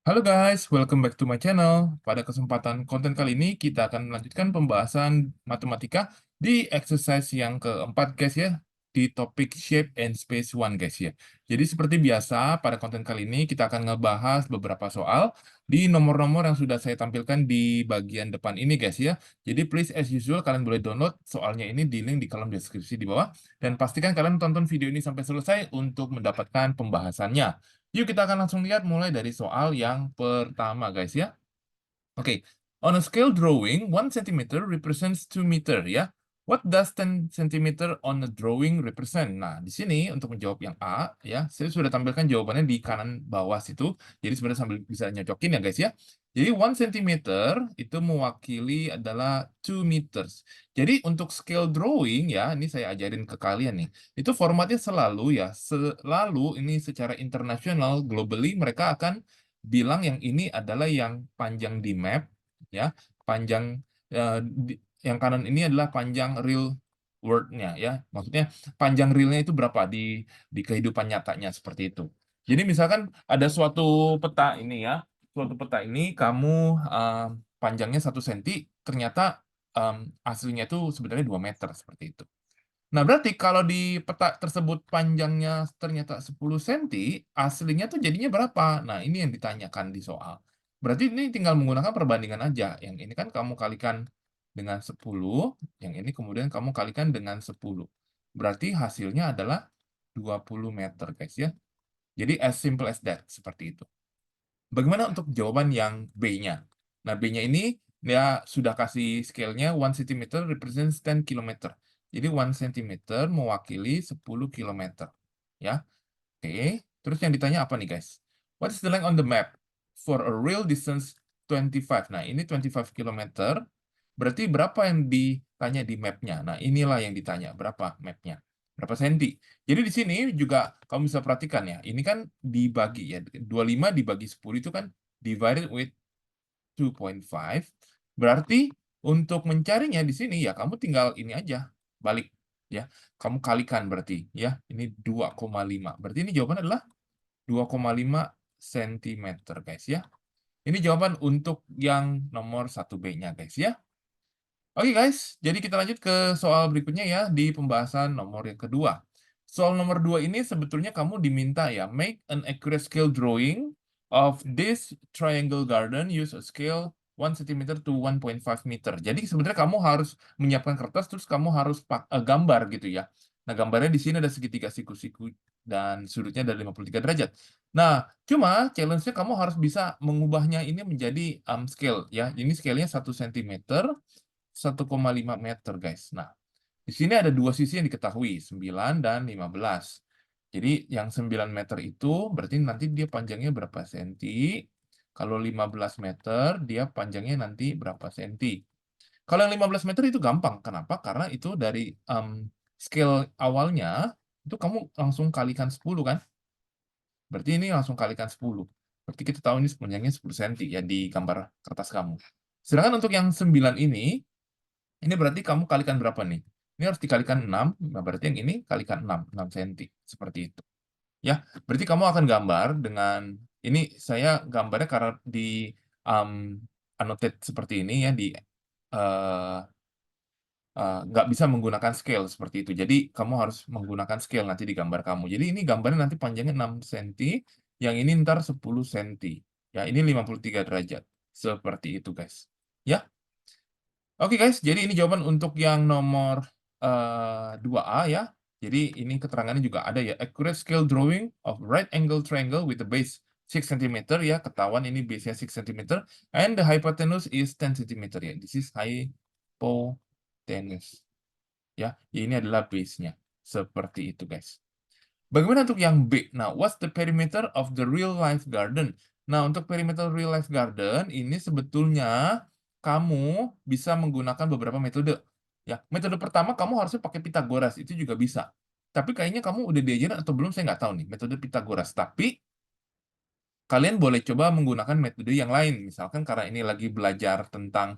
Halo guys, welcome back to my channel. Pada kesempatan konten kali ini, kita akan melanjutkan pembahasan matematika di exercise yang keempat guys ya, di topik Shape and Space One guys ya. Jadi seperti biasa, pada konten kali ini kita akan ngebahas beberapa soal di nomor-nomor yang sudah saya tampilkan di bagian depan ini guys ya. Jadi please as usual, kalian boleh download soalnya ini di link di kolom deskripsi di bawah. Dan pastikan kalian tonton video ini sampai selesai untuk mendapatkan pembahasannya. Yuk kita akan langsung lihat mulai dari soal yang pertama guys ya. Oke, on a scale drawing, 1 centimeter represents 2 meter ya. What does 10 centimeter on a drawing represent? Nah, di sini untuk menjawab yang A ya, saya sudah tampilkan jawabannya di kanan bawah situ. Jadi sebenarnya sambil bisa nyocokin ya guys ya. Jadi 1 centimeter itu mewakili adalah 2 meters. Jadi untuk scale drawing ya, ini saya ajarin ke kalian nih. Itu formatnya selalu ya, selalu ini secara internasional, globally mereka akan bilang yang ini adalah yang panjang di map, ya, panjang yang kanan ini adalah panjang real world-nya, ya. Maksudnya panjang realnya itu berapa di kehidupan nyatanya seperti itu. Jadi misalkan ada suatu peta ini ya, suatu peta ini kamu panjangnya 1 cm, ternyata aslinya itu sebenarnya 2 meter seperti itu. Nah, berarti kalau di peta tersebut panjangnya ternyata 10 senti, aslinya tuh jadinya berapa? Nah, ini yang ditanyakan di soal. Berarti ini tinggal menggunakan perbandingan aja. Yang ini kan kamu kalikan dengan 10, yang ini kemudian kamu kalikan dengan 10. Berarti hasilnya adalah 20 meter, guys ya. Jadi as simple as that, seperti itu. Bagaimana untuk jawaban yang B-nya? Nah, B-nya ini dia sudah kasih scale-nya 1 cm represents 10 km. Jadi 1 cm mewakili 10 km. Ya. Oke. Terus yang ditanya apa nih, guys? What is the length on the map for a real distance 25? Nah, ini 25 km. Berarti berapa yang ditanya di map-nya? Nah, inilah yang ditanya. Berapa map-nya? Berapa senti? Jadi di sini juga kamu bisa perhatikan ya, ini kan dibagi ya, 25 dibagi 10 itu kan divided with 2.5, berarti untuk mencarinya di sini ya kamu tinggal ini aja, balik ya, kamu kalikan berarti ya, ini 2,5, berarti ini jawaban adalah 2,5 cm guys ya. Ini jawaban untuk yang nomor 1B-nya guys ya. Oke guys, jadi kita lanjut ke soal berikutnya ya, di pembahasan nomor yang kedua. Soal nomor 2 ini sebetulnya kamu diminta ya, make an accurate scale drawing of this triangle garden, use a scale 1 cm to 1.5 meter. Jadi sebenarnya kamu harus menyiapkan kertas, terus kamu harus gambar gitu ya. Nah, gambarnya di sini ada segitiga siku-siku dan sudutnya ada 53 derajat. Nah, cuma challenge-nya kamu harus bisa mengubahnya ini menjadi scale ya. Ini scale-nya 1 cm 1,5 meter, guys. Nah, di sini ada dua sisi yang diketahui, 9 dan 15. Jadi yang 9 meter itu berarti nanti dia panjangnya berapa senti. Kalau 15 meter, dia panjangnya nanti berapa senti. Kalau yang 15 meter itu gampang. Kenapa? Karena itu dari scale awalnya, itu kamu langsung kalikan 10 kan? Berarti ini langsung kalikan 10. Berarti kita tahu ini panjangnya 10 senti ya di gambar kertas kamu. Sedangkan untuk yang 9 ini berarti kamu kalikan berapa nih? Ini harus dikalikan 6, nah berarti yang ini kalikan 6 senti, seperti itu. Ya, berarti kamu akan gambar dengan, ini saya gambarnya karena di annotate seperti ini ya, nggak bisa menggunakan scale seperti itu. Jadi kamu harus menggunakan scale nanti di gambar kamu. Jadi ini gambarnya nanti panjangnya 6 senti, yang ini ntar 10 senti. Ya, ini 53 derajat. Seperti itu, guys. Ya. Oke guys, jadi ini jawaban untuk yang nomor 2A ya. Jadi ini keterangannya juga ada ya. Accurate scale drawing of right angle triangle with the base 6 cm ya. Ketahuan ini base-nya 6 cm. And the hypotenuse is 10 cm ya. This is hypotenuse. Ya, ini adalah base-nya. Seperti itu guys. Bagaimana untuk yang B? Nah, what's the perimeter of the real life garden? Nah, untuk perimeter real life garden ini sebetulnya kamu bisa menggunakan beberapa metode. Ya, metode pertama kamu harusnya pakai Pythagoras, itu juga bisa. Tapi kayaknya kamu udah diajarin atau belum, saya nggak tahu nih, metode Pythagoras. Tapi kalian boleh coba menggunakan metode yang lain. Misalkan karena ini lagi belajar tentang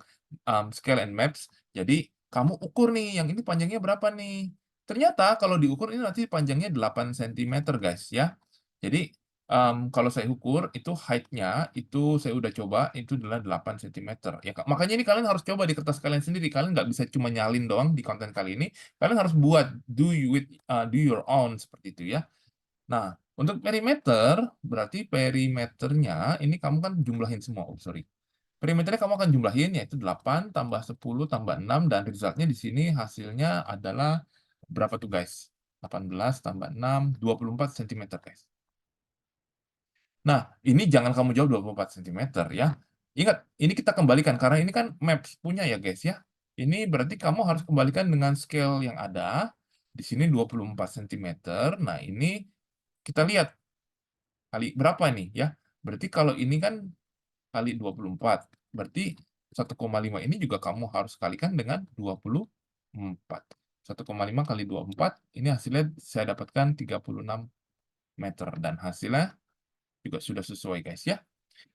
scale and maps, jadi kamu ukur nih, yang ini panjangnya berapa nih? Ternyata kalau diukur ini nanti panjangnya 8 cm, guys ya. Jadi Kalau saya ukur itu height-nya itu saya udah coba itu adalah 8 sentimeter ya, Kak. Makanya ini kalian harus coba di kertas kalian sendiri, kalian nggak bisa cuma nyalin doang di konten kali ini, kalian harus buat, do your own seperti itu ya. Nah, untuk perimeter, berarti perimeternya ini kamu kan jumlahin semua, oh sorry. Perimeternya kamu akan jumlahin yaitu 8 tambah 10 tambah 6 dan result-nya di sini hasilnya adalah berapa tuh guys? 18 tambah 6, 24 sentimeter guys. Nah, ini jangan kamu jawab 24 sentimeter ya. Ingat, ini kita kembalikan karena ini kan Maps punya ya guys ya. Ini berarti kamu harus kembalikan dengan scale yang ada. Di sini 24 sentimeter. Nah, ini kita lihat kali berapa nih ya. Berarti kalau ini kan kali 24. Berarti 1,5 ini juga kamu harus kalikan dengan 24. 1,5 kali 24, ini hasilnya saya dapatkan 36 meter. Dan hasilnya juga sudah sesuai guys ya.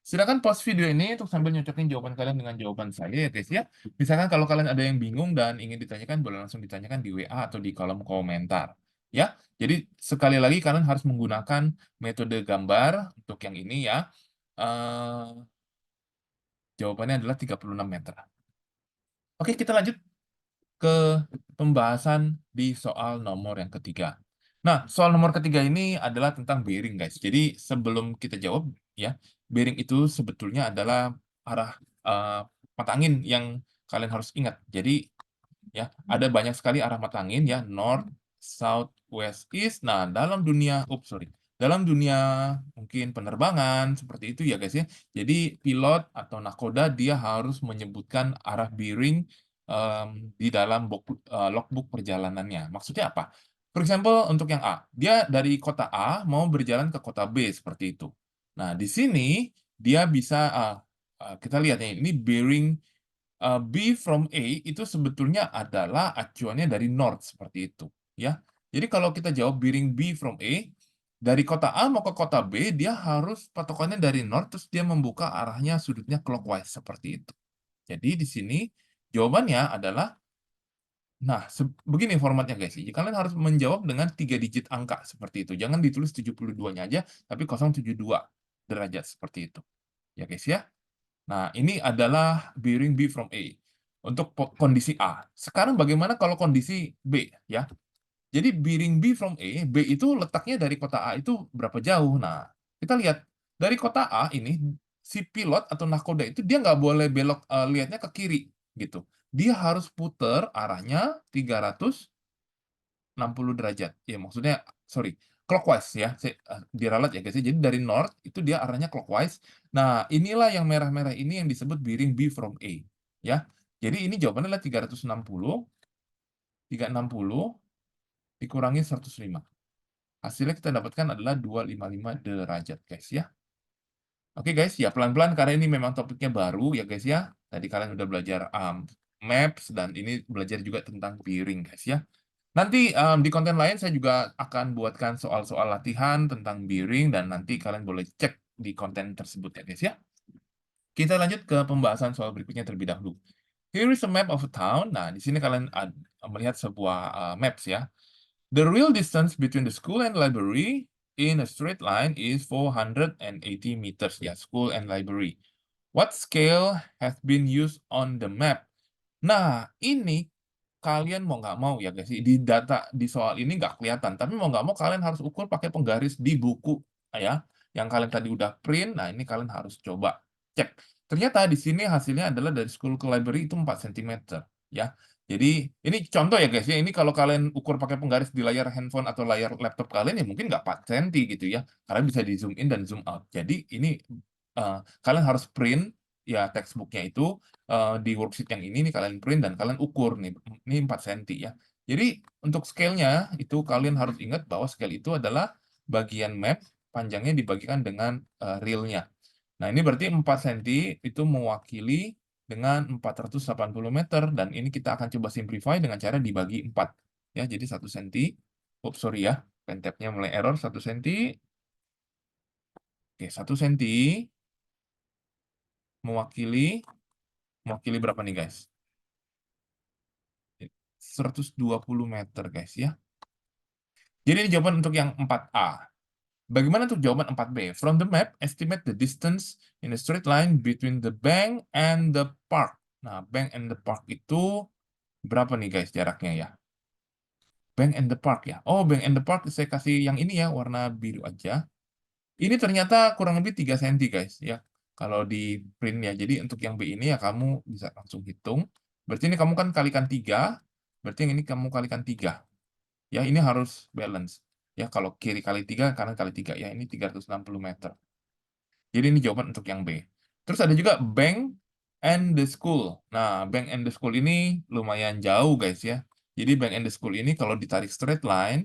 Silakan pause video ini untuk sambil nyocokin jawaban kalian dengan jawaban saya ya guys ya. Misalkan kalau kalian ada yang bingung dan ingin ditanyakan, boleh langsung ditanyakan di WA atau di kolom komentar. Ya, jadi sekali lagi kalian harus menggunakan metode gambar untuk yang ini ya. Eh, Jawabannya adalah 36 meter. Oke, kita lanjut ke pembahasan di soal nomor yang ketiga. Nah, soal nomor ketiga ini adalah tentang bearing, guys. Jadi sebelum kita jawab, ya, bearing itu sebetulnya adalah arah mata angin yang kalian harus ingat. Jadi ya ada banyak sekali arah mata angin ya, north, south, west, east. Nah, dalam dunia mungkin penerbangan seperti itu ya guys ya. Jadi pilot atau nakoda dia harus menyebutkan arah bearing di dalam logbook perjalanannya. Maksudnya apa? For example untuk yang A, dia dari kota A mau berjalan ke kota B seperti itu. Nah, di sini dia bisa kita lihat ya ini bearing B from A itu sebetulnya adalah acuannya dari north seperti itu ya. Jadi kalau kita jawab bearing B from A dari kota A mau ke kota B dia harus patokannya dari north terus dia membuka arahnya sudutnya clockwise seperti itu. Jadi di sini jawabannya adalah nah begini formatnya guys. Jadi kalian harus menjawab dengan 3 digit angka seperti itu. Jangan ditulis 72-nya aja tapi 072 derajat seperti itu. Ya guys ya. Nah, ini adalah bearing B from A untuk kondisi A. Sekarang bagaimana kalau kondisi B ya? Jadi bearing B from A, B itu letaknya dari kota A itu berapa jauh? Nah, kita lihat dari kota A ini si pilot atau nahkoda itu dia nggak boleh belok lihatnya ke kiri gitu. Dia harus putar arahnya 360 derajat. Ya, maksudnya sorry, clockwise ya. Diralat ya guys ya. Jadi dari north itu dia arahnya clockwise. Nah, inilah yang merah-merah ini yang disebut bearing B from A ya. Jadi ini jawabannya adalah 360 dikurangi 105. Hasilnya kita dapatkan adalah 255 derajat guys ya. Oke guys, ya pelan-pelan karena ini memang topiknya baru ya guys ya. Tadi kalian udah belajar maps dan ini belajar juga tentang bearing guys ya. Nanti di konten lain saya juga akan buatkan soal-soal latihan tentang bearing dan nanti kalian boleh cek di konten tersebut ya guys ya. Kita lanjut ke pembahasan soal berikutnya terlebih dahulu. Here is a map of a town. Nah, di sini kalian melihat sebuah maps ya. The real distance between the school and library in a straight line is 480 meters. Ya, school and library. What scale has been used on the map? Nah, ini kalian mau nggak mau ya guys, di data di soal ini nggak kelihatan, tapi mau nggak mau kalian harus ukur pakai penggaris di buku ya, yang kalian tadi udah print. Nah, ini kalian harus coba cek. Ternyata di sini hasilnya adalah dari school ke library itu 4 cm ya. Jadi ini contoh ya guys ya, ini kalau kalian ukur pakai penggaris di layar handphone atau layar laptop kalian ya mungkin nggak 4 cm gitu ya, karena bisa di zoom in dan zoom out. Jadi ini kalian harus print ya textbook-nya itu di worksheet yang ini nih kalian print dan kalian ukur nih, ini 4 cm ya. Jadi untuk scale-nya itu kalian harus ingat bahwa scale itu adalah bagian map panjangnya dibagikan dengan real-nya. Nah, ini berarti 4 cm itu mewakili dengan 480 meter dan ini kita akan coba simplify dengan cara dibagi 4. Ya, jadi 1 cm. Oops, sorry ya. Pentapnya mulai error 1 cm. Oke, 1 cm mewakili berapa nih guys? 120 meter guys ya. Jadi ini jawaban untuk yang 4A. Bagaimana untuk jawaban 4B? From the map, estimate the distance in a straight line between the bank and the park. Nah, bank and the park itu berapa nih guys jaraknya ya? Bank and the park ya. Oh, bank and the park saya kasih yang ini ya, warna biru aja. Ini ternyata kurang lebih 3 cm guys ya. Kalau di print ya. Jadi untuk yang B ini ya kamu bisa langsung hitung. Berarti ini kamu kan kalikan 3. Berarti yang ini kamu kalikan 3. Ya, ini harus balance. Ya, kalau kiri kali 3, kanan kali 3 ya. Ini 360 meter. Jadi ini jawaban untuk yang B. Terus ada juga bank and the school. Nah, bank and the school ini lumayan jauh guys ya. Jadi bank and the school ini kalau ditarik straight line,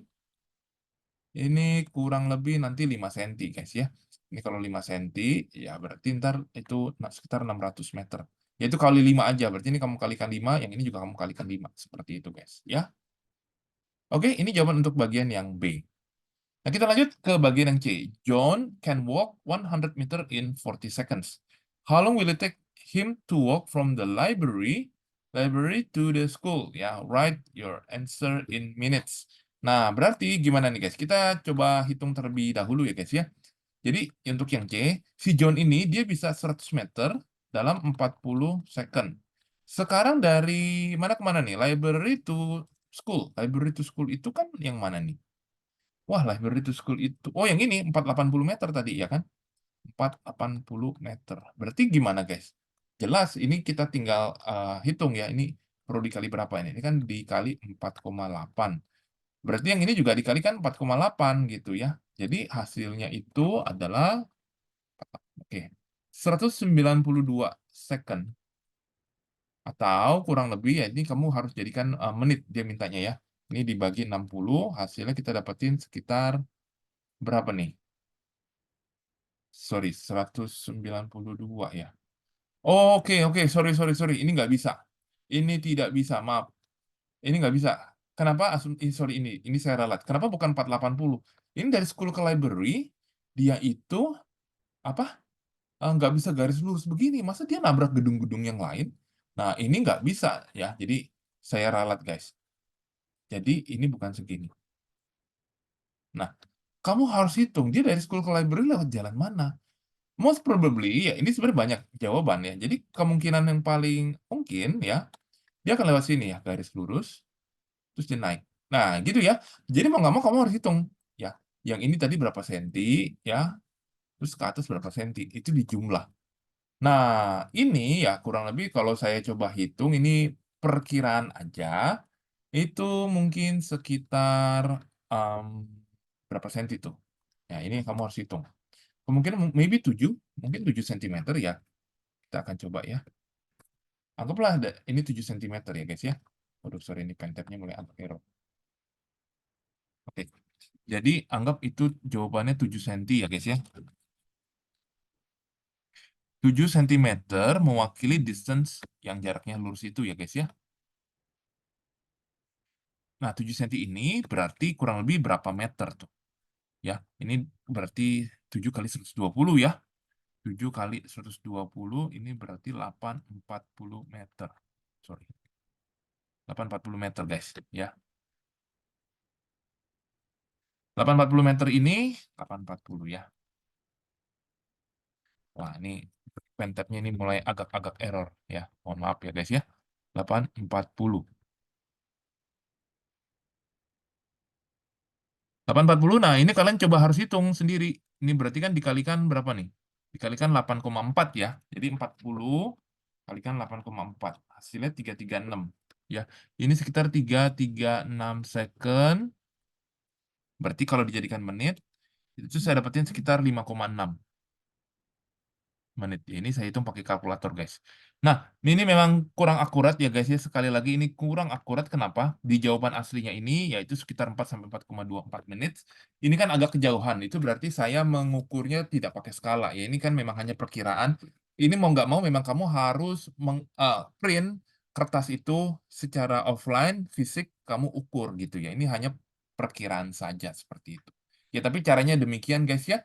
ini kurang lebih nanti 5 cm guys ya. Ini kalau 5 cm, ya berarti ntar itu sekitar 600 meter. Yaitu kali 5 aja, berarti ini kamu kalikan 5, yang ini juga kamu kalikan 5. Seperti itu guys ya. Oke, ini jawaban untuk bagian yang B. Nah, kita lanjut ke bagian yang C. John can walk 100 meter in 40 seconds. How long will it take him to walk from the library to the school? Ya, write your answer in minutes. Nah, berarti gimana nih guys? Kita coba hitung terlebih dahulu ya guys ya. Jadi untuk yang C, si John ini dia bisa 100 meter dalam 40 second. Sekarang dari mana ke mana nih? Library to school. Library to school itu kan yang mana nih? Wah, library to school itu. Oh, yang ini 480 meter tadi ya kan? 480 meter. Berarti gimana, guys? Jelas ini kita tinggal hitung ya. Ini perlu dikali berapa ini? Ini kan dikali 4,8. Berarti yang ini juga dikalikan 4,8 gitu ya. Jadi hasilnya itu adalah oke, 192 second. Atau kurang lebih ya ini kamu harus jadikan menit dia mintanya ya. Ini dibagi 60, hasilnya kita dapetin sekitar berapa nih? Sorry, 192 ya. Oh, oke, sorry. Ini nggak bisa. Ini tidak bisa, maaf. Ini nggak bisa. Kenapa? Sorry, ini saya ralat. Kenapa bukan 480? Ini dari school ke library, dia itu apa? Nggak bisa garis lurus begini. Masa dia nabrak gedung-gedung yang lain? Nah, ini nggak bisa ya. Jadi saya ralat, guys. Jadi ini bukan segini. Nah, kamu harus hitung dia dari school ke library lewat jalan mana. Most probably, ya ini sebenarnya banyak jawaban ya. Jadi kemungkinan yang paling mungkin ya, dia akan lewat sini ya, garis lurus, terus dia naik. Nah, gitu ya. Jadi mau nggak mau kamu harus hitung. Ya, yang ini tadi berapa senti, ya, terus ke atas berapa senti. Itu dijumlah. Nah, ini ya kurang lebih kalau saya coba hitung, ini perkiraan aja, itu mungkin sekitar berapa senti tuh. Ya, ini kamu harus hitung. Kemungkinan maybe 7, mungkin 7 cm ya. Kita akan coba ya. Anggaplah ini 7 cm ya guys ya. Waduh, sorry ini pentapnya mulai agak error. Oke. Jadi anggap itu jawabannya 7 cm ya guys ya. 7 cm mewakili distance yang jaraknya lurus itu ya guys ya. Nah, 7 cm ini berarti kurang lebih berapa meter tuh? Ya, ini berarti 7 kali 120 ya. 7 kali 120 ini berarti 840 meter. Sorry. 840 meter guys ya. 840 meter ini 840 ya. Wah, ini pentapnya ini mulai agak-agak error ya. Mohon maaf ya guys ya. 840. 840. Nah, ini kalian coba harus hitung sendiri. Ini berarti kan dikalikan berapa nih? Dikalikan 8,4 ya. Jadi 40 kalikan 8,4. Hasilnya 336 ya. Ini sekitar 336 second. Berarti kalau dijadikan menit itu saya dapetin sekitar 5,6 menit. Ini saya hitung pakai kalkulator, guys. Nah, ini memang kurang akurat ya, guys ya. Sekali lagi ini kurang akurat. Kenapa? Di jawaban aslinya ini yaitu sekitar 4 sampai 4,24 menit. Ini kan agak kejauhan. Itu berarti saya mengukurnya tidak pakai skala. Ya, ini kan memang hanya perkiraan. Ini mau nggak mau memang kamu harus print kertas itu secara offline, fisik kamu ukur gitu ya. Ini hanya perkiraan saja seperti itu. Ya, tapi caranya demikian, guys ya.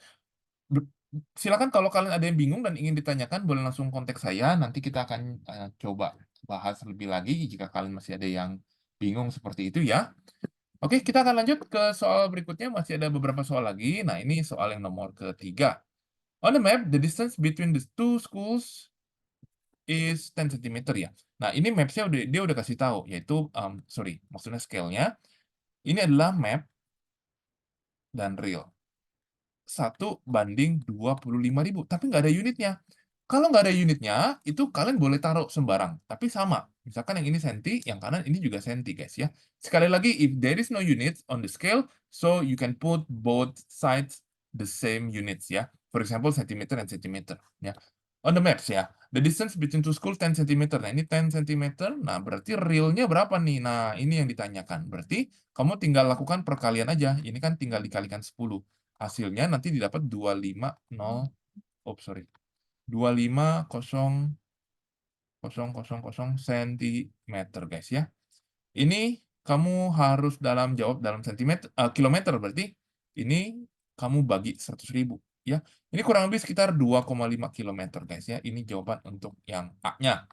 Silakan kalau kalian ada yang bingung dan ingin ditanyakan, boleh langsung kontak saya. Nanti kita akan coba bahas lebih lagi jika kalian masih ada yang bingung seperti itu ya. Oke, kita akan lanjut ke soal berikutnya, masih ada beberapa soal lagi. Nah, ini soal yang nomor ketiga. On the map, the distance between the two schools is 10 cm ya. Nah, ini maps-nya dia udah kasih tahu, yaitu, maksudnya scale-nya, ini adalah map dan real. 1:25.000, tapi nggak ada unitnya. Kalau nggak ada unitnya, itu kalian boleh taruh sembarang, tapi sama. Misalkan yang ini senti, yang kanan ini juga senti, guys ya. Sekali lagi, if there is no units on the scale, so you can put both sides the same units ya. For example, centimeter and centimeter ya. On the maps ya, the distance between two schools 10 cm. Nah, ini 10 cm. Nah, berarti realnya berapa nih? Nah, ini yang ditanyakan. Berarti kamu tinggal lakukan perkalian aja. Ini kan tinggal dikalikan 10. Hasilnya nanti didapat 250, oh sorry, 250,000 cm, guys ya. Ini kamu harus jawab dalam kilometer, berarti ini kamu bagi 100.000 ya. Ini kurang lebih sekitar 2,5 km, guys ya. Ini jawaban untuk yang A-nya.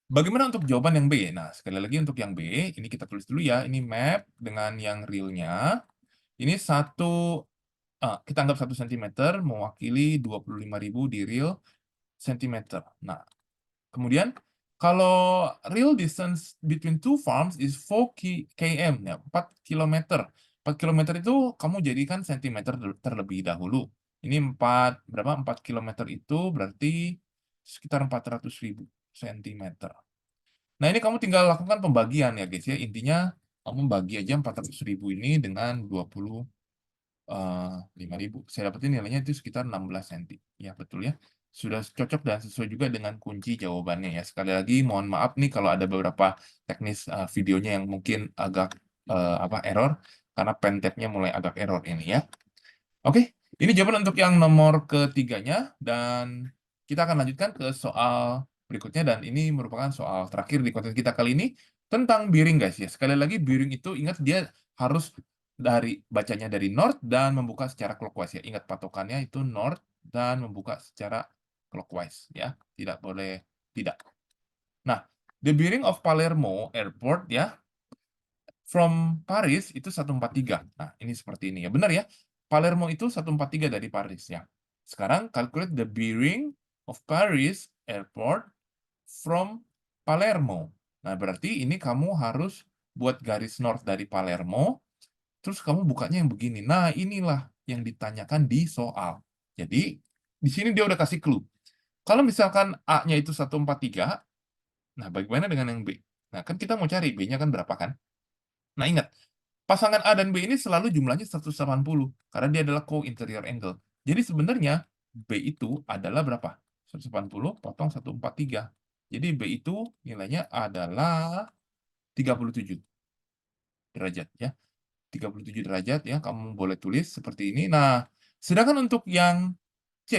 Bagaimana untuk jawaban yang B? Nah, sekali lagi untuk yang B, ini kita tulis dulu ya. Ini map dengan yang realnya. Ini kita anggap 1 cm mewakili 25.000 di real centimeter. Nah, kemudian kalau real distance between two farms is 4 km, ya, 4 km. 4 km itu kamu jadikan centimeter terlebih dahulu. Ini 4 km itu berarti sekitar 400.000 cm. Nah, ini kamu tinggal lakukan pembagian ya, guys ya. Intinya kamu bagi aja 400.000 ini dengan 5.000. Saya dapetin nilainya itu sekitar 16 cm. Ya, betul ya. Sudah cocok dan sesuai juga dengan kunci jawabannya ya. Sekali lagi mohon maaf nih kalau ada beberapa teknis videonya yang mungkin agak error karena pentapnya mulai agak error ini ya. Oke, ini jawaban untuk yang nomor ketiganya dan kita akan lanjutkan ke soal berikutnya dan ini merupakan soal terakhir di konten kita kali ini tentang bearing, guys ya. Sekali lagi bearing itu ingat dia harus bacanya dari north dan membuka secara clockwise ya. Ingat patokannya itu north dan membuka secara clockwise ya. Tidak boleh tidak. Nah, the bearing of Palermo Airport ya from Paris itu 143. Nah, ini seperti ini ya. Benar ya? Palermo itu 143 dari Paris ya. Sekarang calculate the bearing of Paris Airport from Palermo. Nah, berarti ini kamu harus buat garis north dari Palermo, terus kamu bukanya yang begini. Nah, inilah yang ditanyakan di soal. Jadi, di sini dia udah kasih clue. Kalau misalkan A-nya itu 143, nah bagaimana dengan yang B? Nah, kan kita mau cari B-nya kan berapa kan? Nah, ingat, pasangan A dan B ini selalu jumlahnya 180, karena dia adalah co-interior angle. Jadi sebenarnya B itu adalah berapa? 180 potong 143. Jadi B itu nilainya adalah 37 derajat ya. 37 derajat ya, kamu boleh tulis seperti ini. Nah, sedangkan untuk yang C,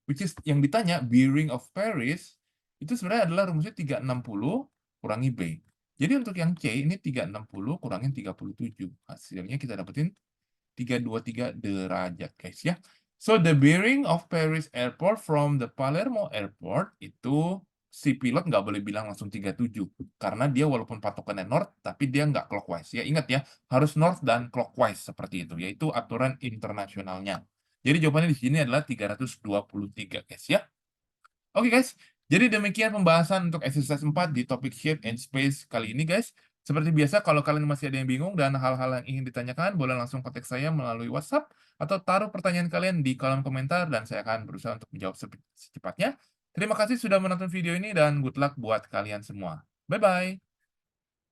which is yang ditanya, bearing of Paris, itu sebenarnya adalah rumusnya 360 kurangi B. Jadi untuk yang C, ini 360 kurangin 37. Hasilnya kita dapetin 323 derajat, guys ya. So, the bearing of Paris Airport from the Palermo Airport itu si pilot nggak boleh bilang langsung 37. Karena dia walaupun patokannya north, tapi dia nggak clockwise. Ya, ingat ya, harus north dan clockwise seperti itu. Yaitu aturan internasionalnya. Jadi jawabannya di sini adalah 323, guys ya. Oke, guys, jadi demikian pembahasan untuk exercise 4 di topik shape and space kali ini, guys. Seperti biasa, kalau kalian masih ada yang bingung dan hal-hal yang ingin ditanyakan, boleh langsung kontak saya melalui WhatsApp atau taruh pertanyaan kalian di kolom komentar dan saya akan berusaha untuk menjawab secepatnya. Terima kasih sudah menonton video ini dan good luck buat kalian semua. Bye-bye.